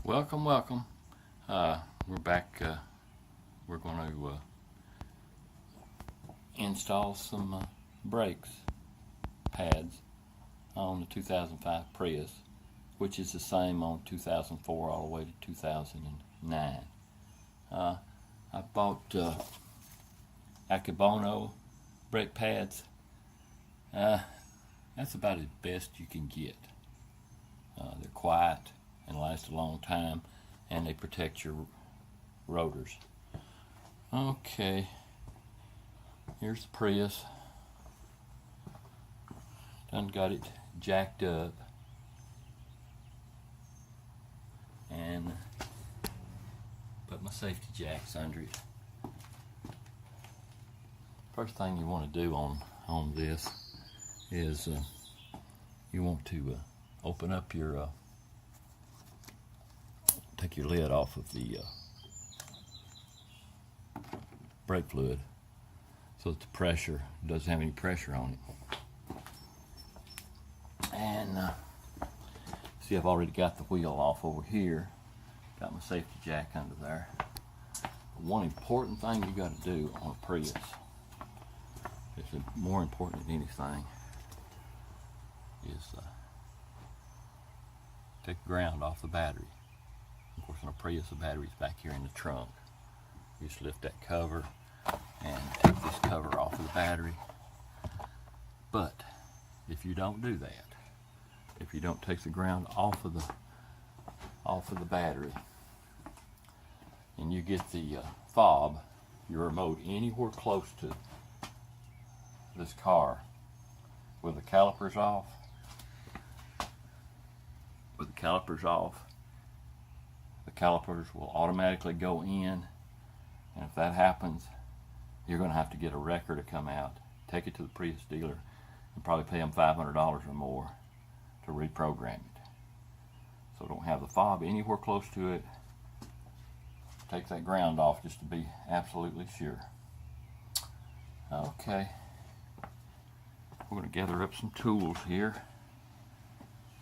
Welcome, welcome. We're back. We're going to install some brakes pads on the 2005 Prius, which is the same on 2004 all the way to 2009. I bought Akebono brake pads. That's about as best you can get. They're quiet and last a long time, and they protect your rotors. Okay, here's the Prius. Done got it jacked up, and put my safety jacks under it. First thing you want to do on this is you want to open up your take your lid off of the brake fluid so that the pressure doesn't have any pressure on it. And see, I've already got the wheel off over here. Got my safety jack under there. One important thing you got to do on a Prius, it's more important than anything, is take the ground off the battery. Of course, on a Prius, the battery's back here in the trunk. You just lift that cover and take this cover off of the battery. But if you don't do that, if you don't take the ground off of the battery, and you get the fob, your remote, anywhere close to this car with the calipers off, the calipers will automatically go in, and if that happens, you're going to have to get a wrecker to come out, take it to the Prius dealer, and probably pay them $500 or more to reprogram it. So don't have the fob anywhere close to it. Take that ground off just to be absolutely sure. Okay, we're going to gather up some tools here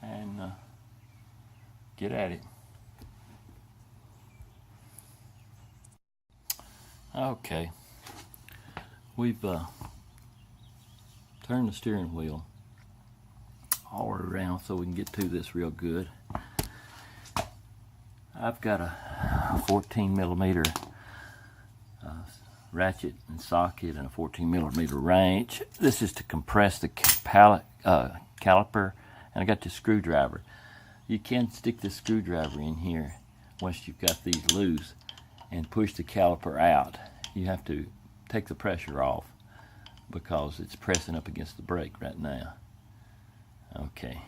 and get at it. Okay, we've turned the steering wheel all the way around so we can get to this real good. I've got a 14 millimeter ratchet and socket and a 14 millimeter wrench. This is to compress the caliper, and I got the screwdriver. You can stick the screwdriver in here once you've got these loose and push the caliper out. You have to take the pressure off because it's pressing up against the brake right now. Okay,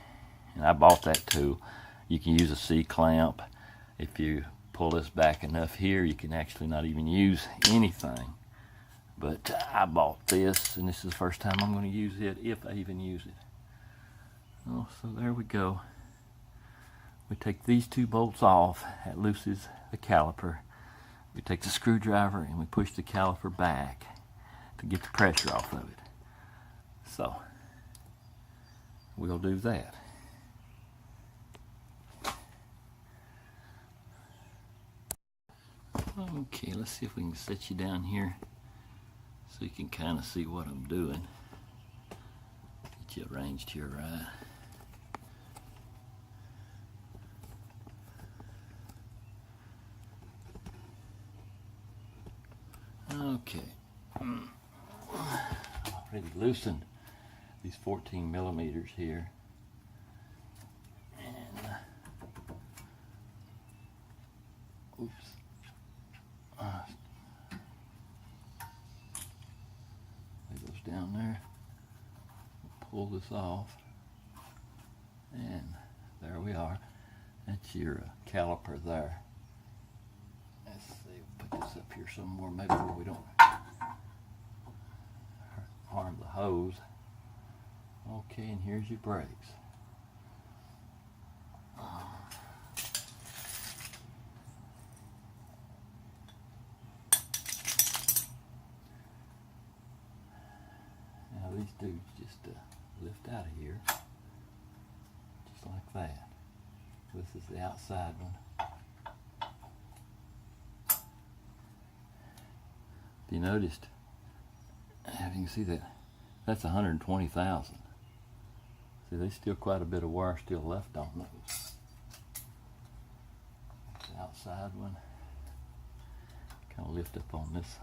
and I bought that tool. You can use a C-clamp. If you pull this back enough here, you can actually not even use anything. But I bought this, and this is the first time I'm going to use it, if I even use it. Oh, so there we go. We take these two bolts off. That loosens the caliper. We take the screwdriver and we push the caliper back to get the pressure off of it. So we'll do that. Okay, let's see if we can set you down here so you can kind of see what I'm doing. Get you arranged here right. Okay, already loosened these 14 millimeters here, and oops, lay those down there. We'll pull this off, and there we are. That's your caliper there. Let's see, we'll put this up here somewhere, maybe where we don't harm the hose. Okay, and here's your brakes. Now these dudes just lift out of here, just like that. This is the outside one. you noticed, if you can see that, that's 120,000. See, there's still quite a bit of wire still left on those. The outside one, kind of lift up on these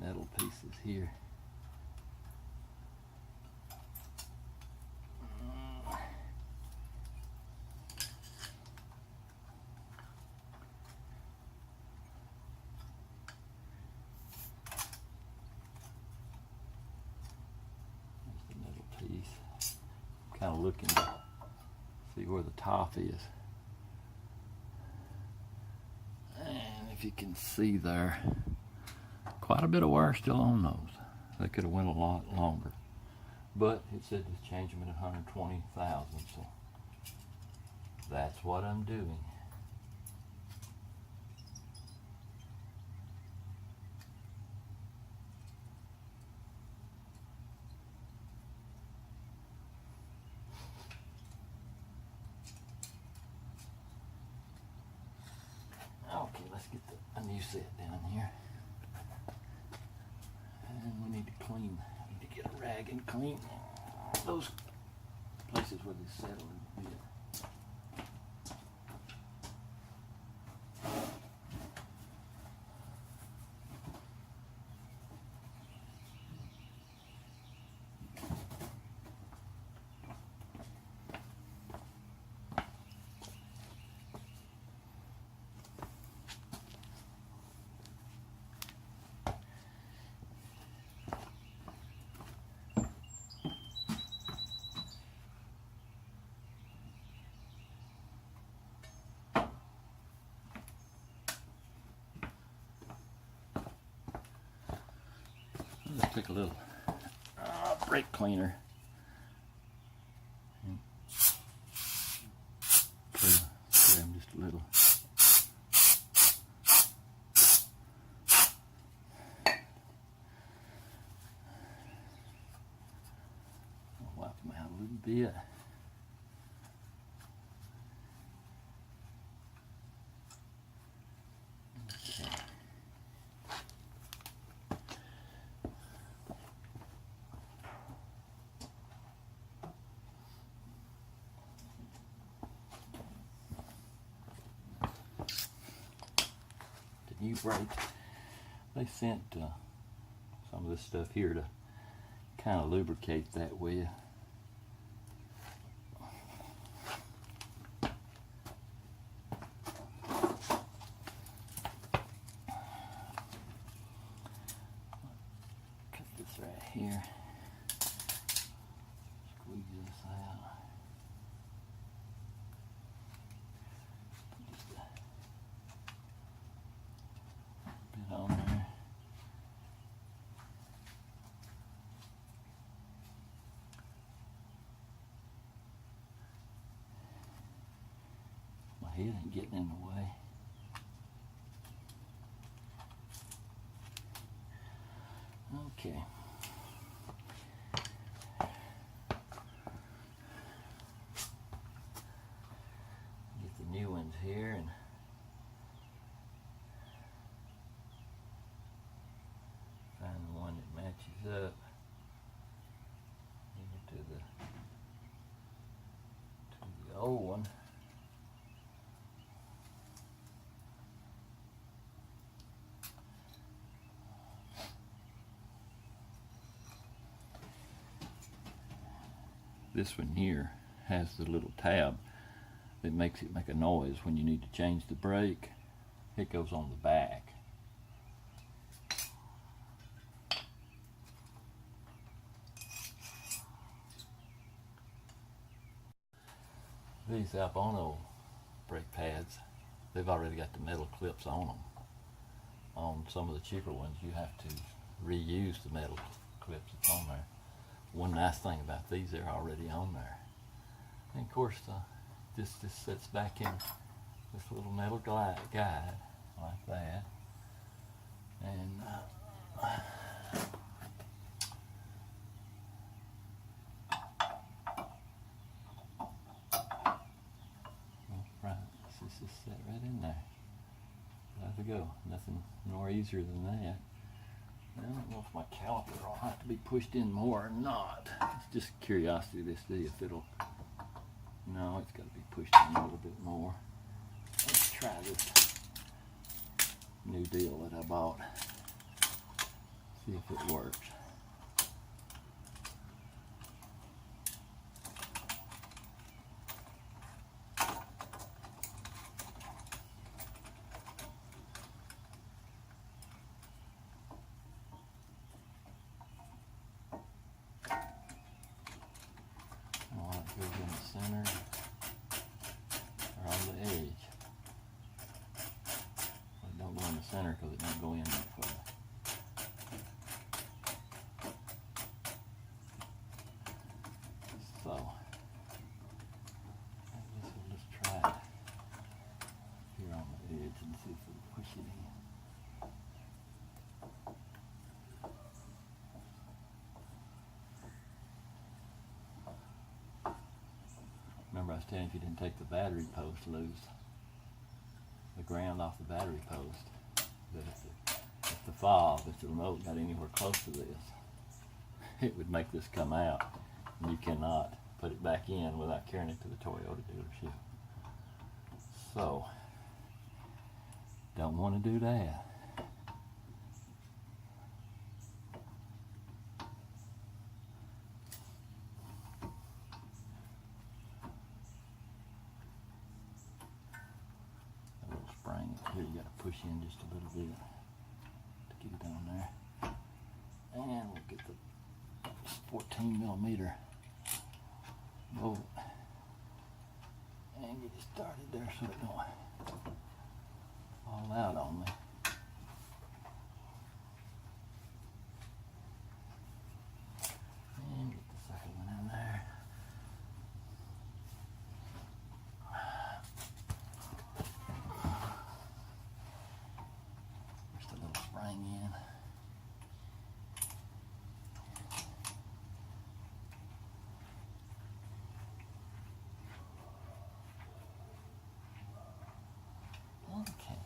metal pieces here. Kind of looking to see where the top is. And if you can see there, quite a bit of wire still on those. They could have went a lot longer. But it said to change them at 120,000, so that's what I'm doing. Okay, let's get a new set down here. And we need to clean, need to get a rag and clean those places where they settle a bit. Let's take a little brake cleaner and clean them just a little. I'll wipe them out a little bit. New brakes. They sent some of this stuff here to kind of lubricate that with. Cut this right here. Squeeze this out. On there. My head ain't getting in the way. Okay. Get the new ones here and matches up to the old one. This one here has the little tab that makes it make a noise when you need to change the brake. It goes on the back. These Albono brake pads, they've already got the metal clips on them. On some of the cheaper ones, you have to reuse the metal clips that's on there. One nice thing about these, they're already on there. And of course, this just sits back in this little metal guide like that. And just set right in there. There we go. Nothing more easier than that. I don't know if my caliper will have to be pushed in more or not. It's just curiosity to see if it'll. No, it's got to be pushed in a little bit more. Let's try this new deal that I bought. See if it works. Goes in the center or on the edge. Well, it don't go in the center because it don't go in that far. So I guess we'll just try it here on the edge and see if we can push it in. Remember I was telling you if you didn't take the battery post loose, the ground off the battery post, that if the fob, if the remote got anywhere close to this, it would make this come out. And you cannot put it back in without carrying it to the Toyota dealership. So, don't want to do that. Here you got to push in just a little bit to get it on there. And we'll get the 14 millimeter bolt and get it started there so it don't fall out on me. And get the second one in there. In. Okay.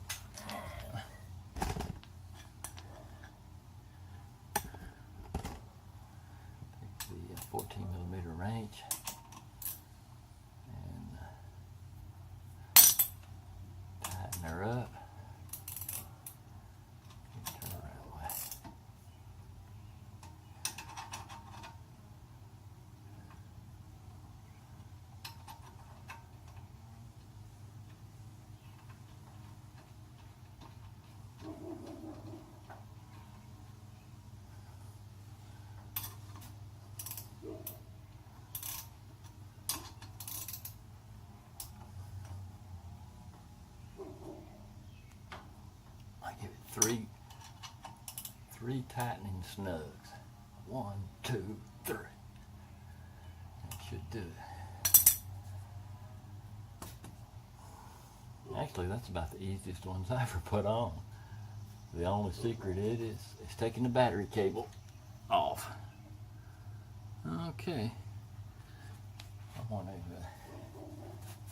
Take the 14 millimeter wrench and tighten her up. Three tightening snugs. 1, 2, 3. That should do it. Actually, that's about the easiest ones I ever put on. The only secret is taking the battery cable off. Okay.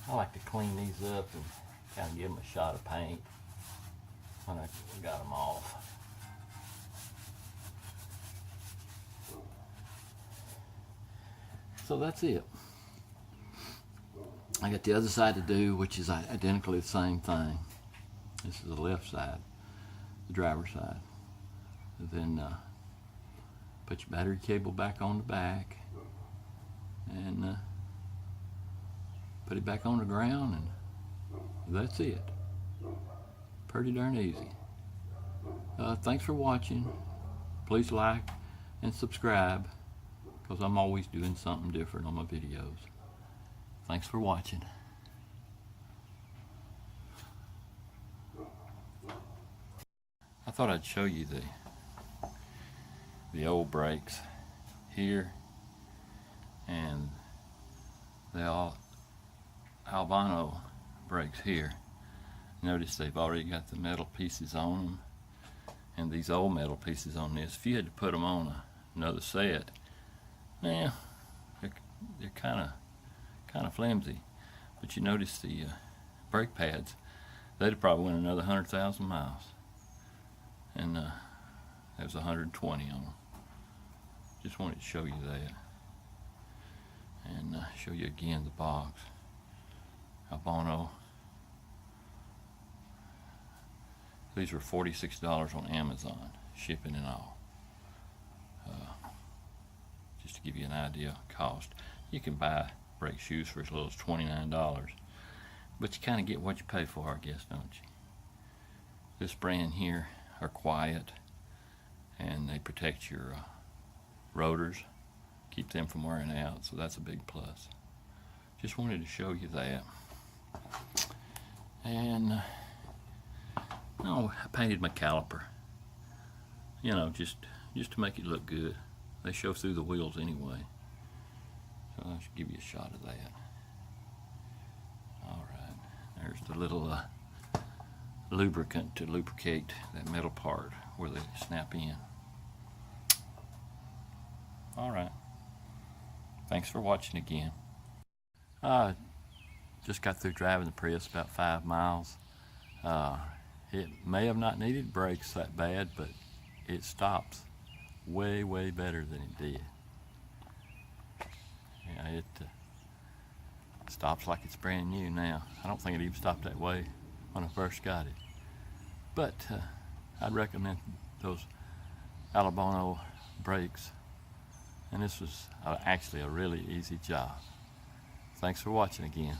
I like to clean these up and kind of give them a shot of paint when I got them off. So that's it. I got the other side to do, which is identically the same thing. This is the left side, the driver's side. Then put your battery cable back on the back and put it back on the ground, and that's it. Pretty darn easy. Thanks for watching. Please like and subscribe, because I'm always doing something different on my videos. Thanks for watching. I thought I'd show you the old brakes here and the Albano brakes here. Notice they've already got the metal pieces on them, and these old metal pieces on this. If you had to put them on another set, yeah, they're kind of flimsy. But you notice the brake pads, they'd probably went another 100,000 miles, and There's 120 on them. Just wanted to show you that. And show you again the box. Albano. These were $46 on Amazon, shipping and all. Just to give you an idea of cost. You can buy brake shoes for as little as $29, but you kind of get what you pay for, I guess, don't you? This brand here are quiet, and they protect your rotors, keep them from wearing out, so that's a big plus. Just wanted to show you that. And I painted my caliper, you know, just to make it look good. They show through the wheels anyway, so I should give you a shot of that. All right, there's the little lubricant to lubricate that metal part where they snap in. All right, thanks for watching again. Just got through driving the Prius about 5 miles. It may have not needed brakes that bad, but it stops way better than it did. Yeah, it stops like it's brand new now. I don't think it even stopped that way when I first got it. But I'd recommend those Albano brakes. And this was actually a really easy job. Thanks for watching again.